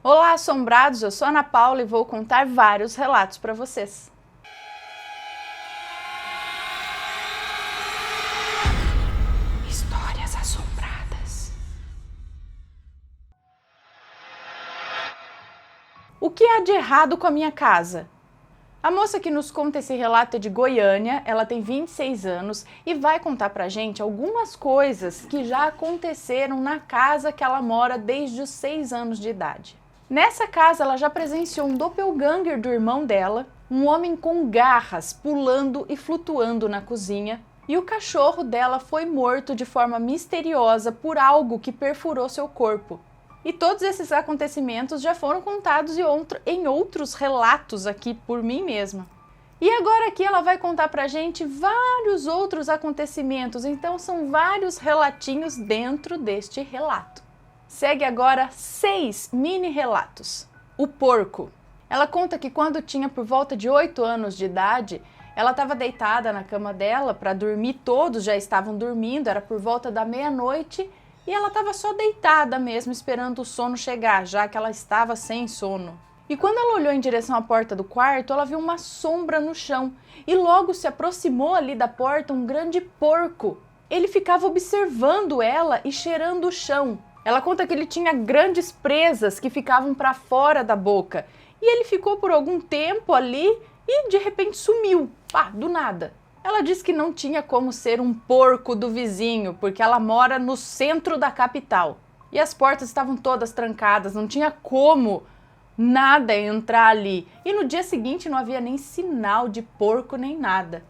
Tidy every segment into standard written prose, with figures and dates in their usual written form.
Olá, assombrados! Eu sou a Ana Paula e vou contar vários relatos para vocês. Histórias assombradas. O que há de errado com a minha casa? A moça que nos conta esse relato é de Goiânia, ela tem 26 anos e vai contar pra gente algumas coisas que já aconteceram na casa que ela mora desde os 6 anos de idade. Nessa casa ela já presenciou um doppelganger do irmão dela, um homem com garras pulando e flutuando na cozinha, e o cachorro dela foi morto de forma misteriosa por algo que perfurou seu corpo. E todos esses acontecimentos já foram contados em outros relatos aqui por mim mesma. E agora aqui ela vai contar pra gente vários outros acontecimentos, então são vários relatinhos dentro deste relato. Segue agora 6 mini relatos. O porco. Ela conta que quando tinha por volta de 8 anos de idade, ela estava deitada na cama dela para dormir, todos já estavam dormindo, era por volta da meia-noite, e ela estava só deitada mesmo, esperando o sono chegar, já que ela estava sem sono. E quando ela olhou em direção à porta do quarto, ela viu uma sombra no chão. E logo se aproximou ali da porta um grande porco. Ele ficava observando ela e cheirando o chão. Ela conta que ele tinha grandes presas que ficavam para fora da boca. E ele ficou por algum tempo ali e de repente sumiu, do nada. Ela disse que não tinha como ser um porco do vizinho, porque ela mora no centro da capital. E as portas estavam todas trancadas, não tinha como nada entrar ali. E no dia seguinte não havia nem sinal de porco nem nada.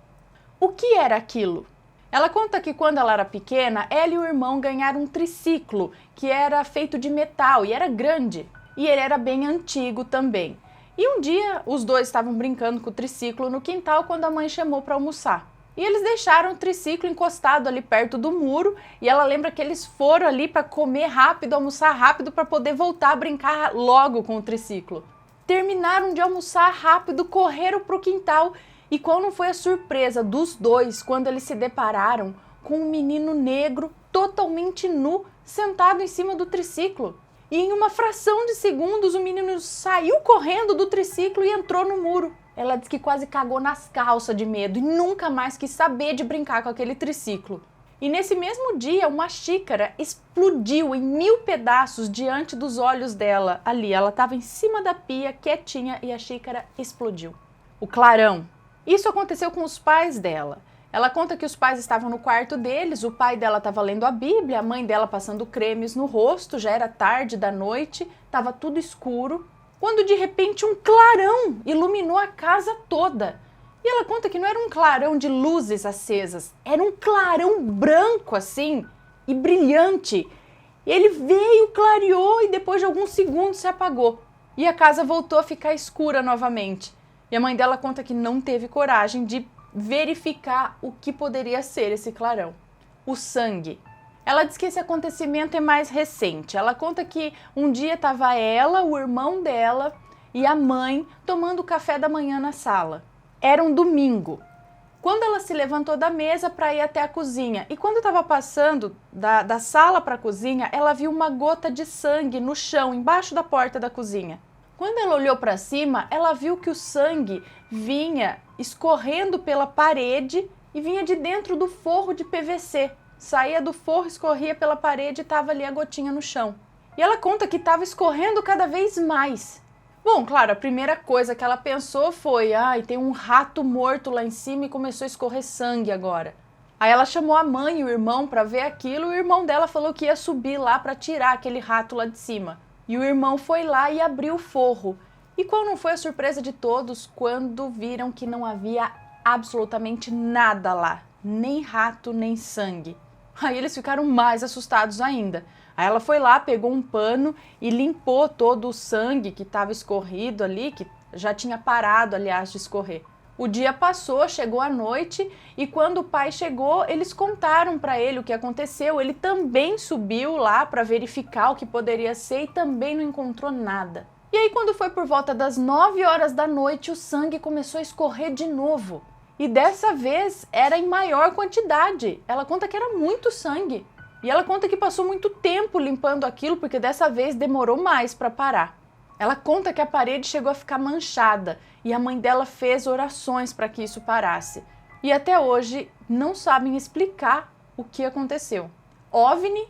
O que era aquilo? Ela conta que quando ela era pequena, ela e o irmão ganharam um triciclo, que era feito de metal e era grande. E ele era bem antigo também. E um dia, os dois estavam brincando com o triciclo no quintal quando a mãe chamou para almoçar. E eles deixaram o triciclo encostado ali perto do muro e ela lembra que eles foram ali para comer rápido, almoçar rápido para poder voltar a brincar logo com o triciclo. Terminaram de almoçar rápido, correram para o quintal e qual não foi a surpresa dos dois quando eles se depararam com um menino negro totalmente nu sentado em cima do triciclo. E em uma fração de segundos o menino saiu correndo do triciclo e entrou no muro. Ela disse que quase cagou nas calças de medo e nunca mais quis saber de brincar com aquele triciclo. E nesse mesmo dia uma xícara explodiu em 1000 pedaços diante dos olhos dela. Ali, ela estava em cima da pia, quietinha, e a xícara explodiu. O clarão. Isso aconteceu com os pais dela. Ela conta que os pais estavam no quarto deles, o pai dela estava lendo a Bíblia, a mãe dela passando cremes no rosto, já era tarde da noite, estava tudo escuro, quando de repente um clarão iluminou a casa toda. E ela conta que não era um clarão de luzes acesas, era um clarão branco assim e brilhante. E ele veio, clareou e depois de alguns segundos se apagou. E a casa voltou a ficar escura novamente. E a mãe dela conta que não teve coragem de verificar o que poderia ser esse clarão. O sangue. Ela diz que esse acontecimento é mais recente. Ela conta que um dia estava ela, o irmão dela e a mãe tomando café da manhã na sala. Era um domingo. Quando ela se levantou da mesa para ir até a cozinha e quando estava passando da sala para a cozinha, ela viu uma gota de sangue no chão, embaixo da porta da cozinha. Quando ela olhou para cima, ela viu que o sangue vinha escorrendo pela parede e vinha de dentro do forro de PVC. Saía do forro, escorria pela parede e estava ali a gotinha no chão. E ela conta que estava escorrendo cada vez mais. Bom, claro, a primeira coisa que ela pensou foi: tem um rato morto lá em cima e começou a escorrer sangue agora. Aí ela chamou a mãe e o irmão para ver aquilo e o irmão dela falou que ia subir lá para tirar aquele rato lá de cima. E o irmão foi lá e abriu o forro. E qual não foi a surpresa de todos quando viram que não havia absolutamente nada lá, nem rato, nem sangue. Aí eles ficaram mais assustados ainda. Aí ela foi lá, pegou um pano e limpou todo o sangue que estava escorrido ali, que já tinha parado, aliás, de escorrer. O dia passou, chegou a noite e quando o pai chegou, eles contaram para ele o que aconteceu. Ele também subiu lá para verificar o que poderia ser e também não encontrou nada. E aí quando foi por volta das 9 horas da noite, o sangue começou a escorrer de novo. E dessa vez era em maior quantidade. Ela conta que era muito sangue. E ela conta que passou muito tempo limpando aquilo, porque dessa vez demorou mais para parar. Ela conta que a parede chegou a ficar manchada e a mãe dela fez orações para que isso parasse. E até hoje não sabem explicar o que aconteceu. OVNI?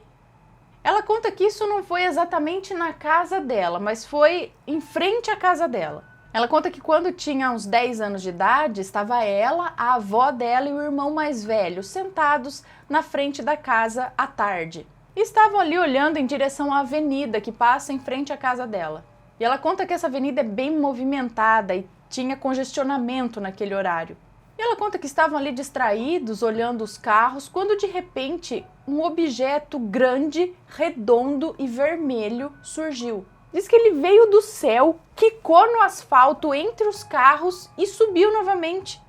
Ela conta que isso não foi exatamente na casa dela, mas foi em frente à casa dela. Ela conta que quando tinha uns 10 anos de idade, estava ela, a avó dela e o irmão mais velho sentados na frente da casa à tarde. E estavam ali olhando em direção à avenida que passa em frente à casa dela. E ela conta que essa avenida é bem movimentada e tinha congestionamento naquele horário. E ela conta que estavam ali distraídos, olhando os carros, quando de repente um objeto grande, redondo e vermelho surgiu. Diz que ele veio do céu, quicou no asfalto entre os carros e subiu novamente.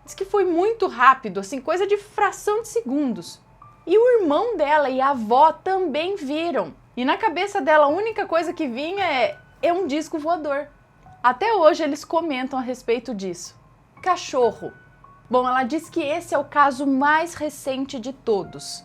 Diz que foi muito rápido, assim, coisa de fração de segundos. E o irmão dela e a avó também viram. E na cabeça dela a única coisa que vinha é um disco voador. Até hoje eles comentam a respeito disso. Cachorro. Bom, ela diz que esse é o caso mais recente de todos.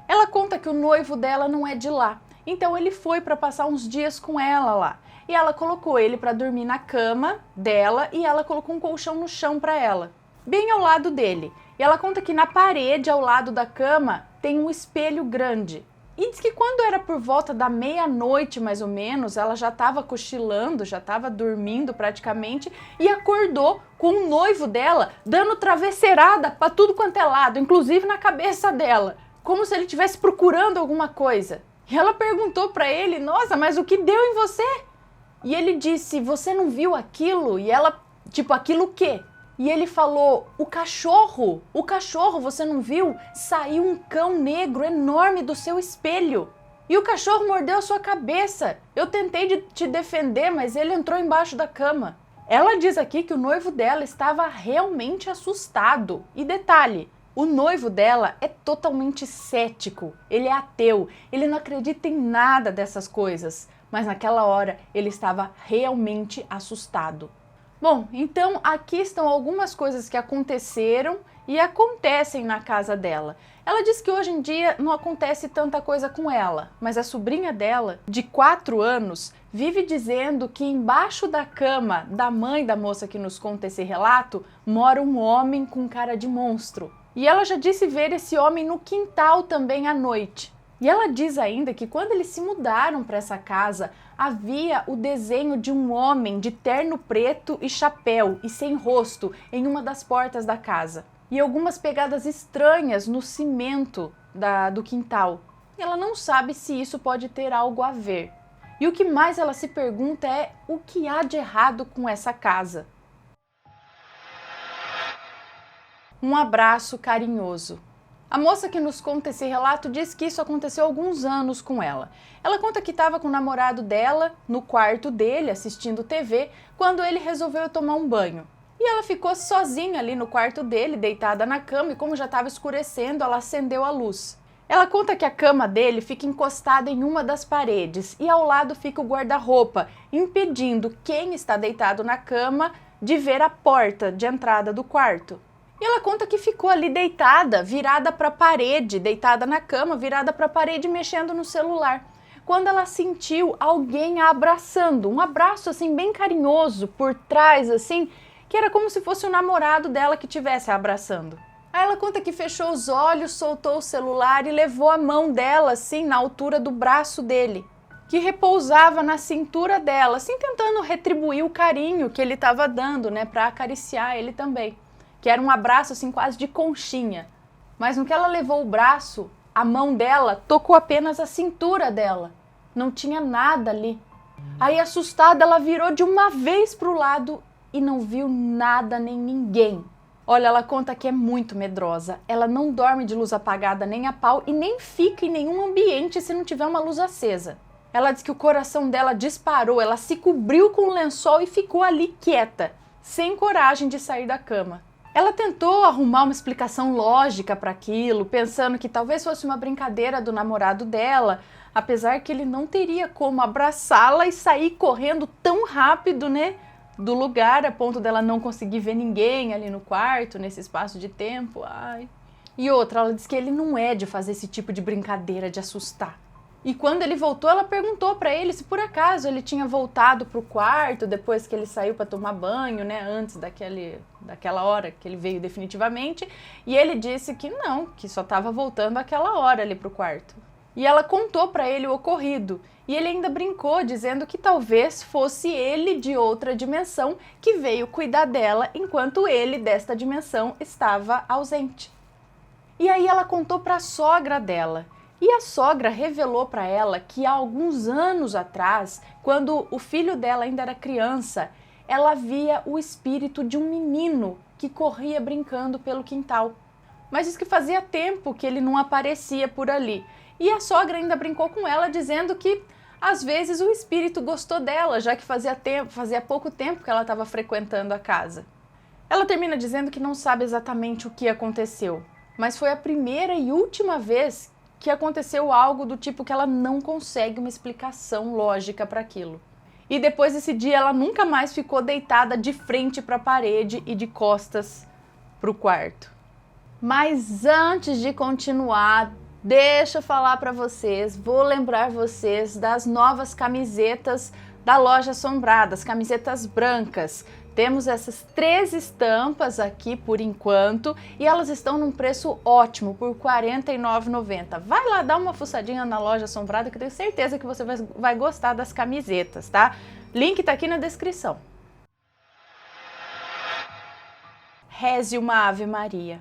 Ela conta que o noivo dela não é de lá, então ele foi para passar uns dias com ela lá. E ela colocou ele para dormir na cama dela e ela colocou um colchão no chão para ela, bem ao lado dele. E ela conta que na parede, ao lado da cama, tem um espelho grande. E diz que quando era por volta da meia-noite, mais ou menos, ela já estava cochilando, já estava dormindo praticamente, e acordou com o noivo dela dando travesseirada para tudo quanto é lado, inclusive na cabeça dela, como se ele estivesse procurando alguma coisa. E ela perguntou para ele, nossa, mas o que deu em você? E ele disse, você não viu aquilo? E ela, tipo, aquilo o quê? E ele falou, o cachorro, você não viu? Saiu um cão negro enorme do seu espelho. E o cachorro mordeu a sua cabeça. Eu tentei te defender, mas ele entrou embaixo da cama. Ela diz aqui que o noivo dela estava realmente assustado. E detalhe, o noivo dela é totalmente cético, ele é ateu, ele não acredita em nada dessas coisas. Mas naquela hora ele estava realmente assustado. Bom, então aqui estão algumas coisas que aconteceram e acontecem na casa dela. Ela diz que hoje em dia não acontece tanta coisa com ela, mas a sobrinha dela, de 4 anos, vive dizendo que embaixo da cama da mãe da moça que nos conta esse relato, mora um homem com cara de monstro. E ela já disse ver esse homem no quintal também à noite. E ela diz ainda que quando eles se mudaram para essa casa, havia o desenho de um homem de terno preto e chapéu e sem rosto em uma das portas da casa. E algumas pegadas estranhas no cimento do quintal. E ela não sabe se isso pode ter algo a ver. E o que mais ela se pergunta é o que há de errado com essa casa. Um abraço carinhoso. A moça que nos conta esse relato diz que isso aconteceu há alguns anos com ela. Ela conta que estava com o namorado dela no quarto dele, assistindo TV, quando ele resolveu tomar um banho. E ela ficou sozinha ali no quarto dele, deitada na cama, e como já estava escurecendo, ela acendeu a luz. Ela conta que a cama dele fica encostada em uma das paredes e ao lado fica o guarda-roupa, impedindo quem está deitado na cama de ver a porta de entrada do quarto. E ela conta que ficou ali deitada, virada para a parede, deitada na cama, virada para a parede, mexendo no celular. Quando ela sentiu alguém a abraçando, um abraço assim bem carinhoso por trás, assim, que era como se fosse o namorado dela que estivesse a abraçando. Aí ela conta que fechou os olhos, soltou o celular e levou a mão dela assim na altura do braço dele, que repousava na cintura dela, assim tentando retribuir o carinho que ele estava dando, né, para acariciar ele também. Que era um abraço assim quase de conchinha. Mas no que ela levou o braço, a mão dela tocou apenas a cintura dela. Não tinha nada ali. Aí assustada ela virou de uma vez para o lado e não viu nada nem ninguém. Olha, ela conta que é muito medrosa. Ela não dorme de luz apagada nem a pau e nem fica em nenhum ambiente se não tiver uma luz acesa. Ela diz que o coração dela disparou, ela se cobriu com o lençol e ficou ali quieta, sem coragem de sair da cama. Ela tentou arrumar uma explicação lógica para aquilo, pensando que talvez fosse uma brincadeira do namorado dela, apesar que ele não teria como abraçá-la e sair correndo tão rápido, né, do lugar, a ponto dela não conseguir ver ninguém ali no quarto, nesse espaço de tempo. Ai. E outra, ela diz que ele não é de fazer esse tipo de brincadeira de assustar. E quando ele voltou, ela perguntou para ele se por acaso ele tinha voltado para o quarto depois que ele saiu para tomar banho, né, antes daquela hora que ele veio definitivamente. E ele disse que não, que só estava voltando aquela hora ali para o quarto. E ela contou para ele o ocorrido. E ele ainda brincou, dizendo que talvez fosse ele de outra dimensão que veio cuidar dela enquanto ele desta dimensão estava ausente. E aí ela contou para a sogra dela. E a sogra revelou para ela que há alguns anos atrás, quando o filho dela ainda era criança, ela via o espírito de um menino que corria brincando pelo quintal. Mas diz que fazia tempo que ele não aparecia por ali. E a sogra ainda brincou com ela, dizendo que às vezes o espírito gostou dela, já que fazia pouco tempo que ela estava frequentando a casa. Ela termina dizendo que não sabe exatamente o que aconteceu, mas foi a primeira e última vez que aconteceu algo do tipo que ela não consegue uma explicação lógica para aquilo. E depois desse dia ela nunca mais ficou deitada de frente para a parede e de costas para o quarto. Mas antes de continuar, deixa eu falar para vocês, vou lembrar vocês das novas camisetas da Loja Assombrada, as camisetas brancas. Temos essas 3 estampas aqui por enquanto e elas estão num preço ótimo, por R$ 49,90. Vai lá dar uma fuçadinha na Loja Assombrada que eu tenho certeza que você vai gostar das camisetas, tá? Link tá aqui na descrição. Reze uma Ave Maria.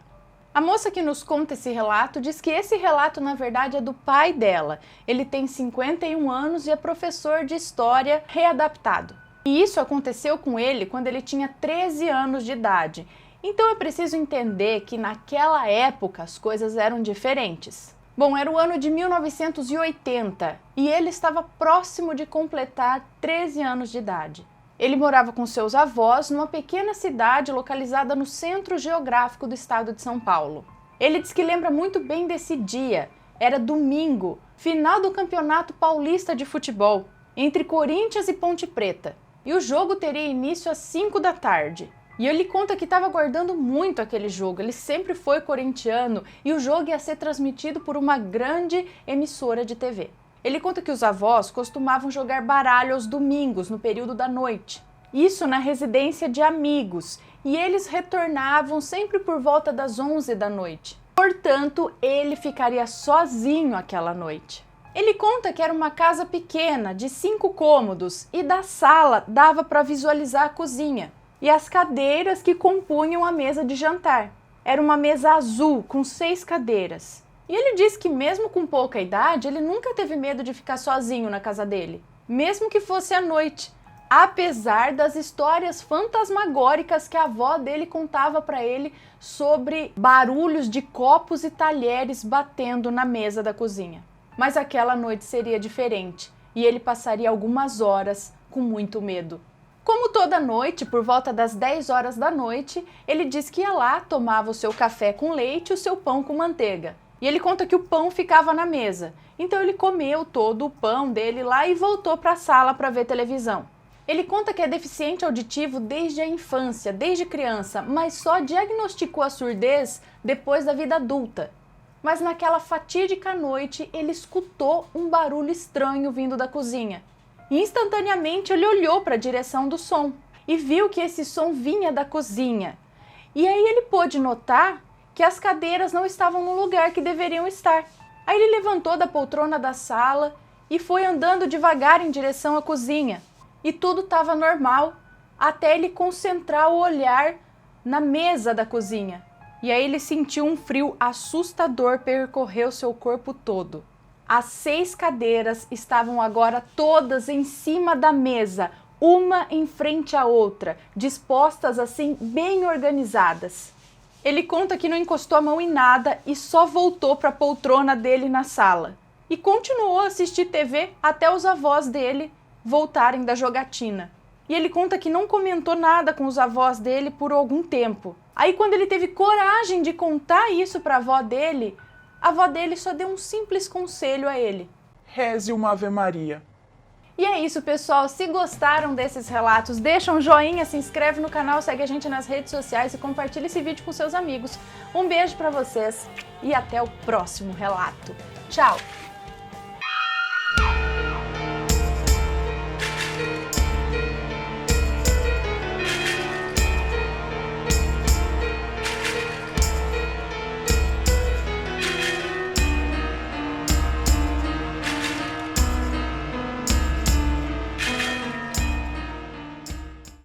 A moça que nos conta esse relato diz que esse relato, na verdade, é do pai dela. Ele tem 51 anos e é professor de história readaptado. E isso aconteceu com ele quando ele tinha 13 anos de idade. Então é preciso entender que naquela época as coisas eram diferentes. Bom, era o ano de 1980 e ele estava próximo de completar 13 anos de idade. Ele morava com seus avós numa pequena cidade localizada no centro geográfico do estado de São Paulo. Ele diz que lembra muito bem desse dia. Era domingo, final do Campeonato Paulista de Futebol, entre Corinthians e Ponte Preta. E o jogo teria início às 5 da tarde. E ele conta que estava aguardando muito aquele jogo, ele sempre foi corintiano e o jogo ia ser transmitido por uma grande emissora de TV. Ele conta que os avós costumavam jogar baralho aos domingos, no período da noite. Isso na residência de amigos, e eles retornavam sempre por volta das 11 da noite. Portanto, ele ficaria sozinho aquela noite. Ele conta que era uma casa pequena, de 5 cômodos, e da sala dava para visualizar a cozinha e as cadeiras que compunham a mesa de jantar. Era uma mesa azul, com 6 cadeiras. E ele diz que mesmo com pouca idade, ele nunca teve medo de ficar sozinho na casa dele, mesmo que fosse à noite, apesar das histórias fantasmagóricas que a avó dele contava para ele sobre barulhos de copos e talheres batendo na mesa da cozinha. Mas aquela noite seria diferente e ele passaria algumas horas com muito medo. Como toda noite, por volta das 10 horas da noite, ele diz que ia lá, tomava o seu café com leite e o seu pão com manteiga. E ele conta que o pão ficava na mesa, então ele comeu todo o pão dele lá e voltou para a sala para ver televisão. Ele conta que é deficiente auditivo desde a infância, desde criança, mas só diagnosticou a surdez depois da vida adulta. Mas naquela fatídica noite ele escutou um barulho estranho vindo da cozinha. E instantaneamente ele olhou para a direção do som e viu que esse som vinha da cozinha. E aí ele pôde notar que as cadeiras não estavam no lugar que deveriam estar. Aí ele levantou da poltrona da sala e foi andando devagar em direção à cozinha. E tudo estava normal, até ele concentrar o olhar na mesa da cozinha. E aí ele sentiu um frio assustador percorrer o seu corpo todo. As 6 cadeiras estavam agora todas em cima da mesa, uma em frente à outra, dispostas assim, bem organizadas. Ele conta que não encostou a mão em nada e só voltou para a poltrona dele na sala. E continuou a assistir TV até os avós dele voltarem da jogatina. E ele conta que não comentou nada com os avós dele por algum tempo. Aí quando ele teve coragem de contar isso para a avó dele só deu um simples conselho a ele. Reze uma Ave Maria. E é isso, pessoal. Se gostaram desses relatos, deixa um joinha, se inscreve no canal, segue a gente nas redes sociais e compartilha esse vídeo com seus amigos. Um beijo para vocês e até o próximo relato. Tchau!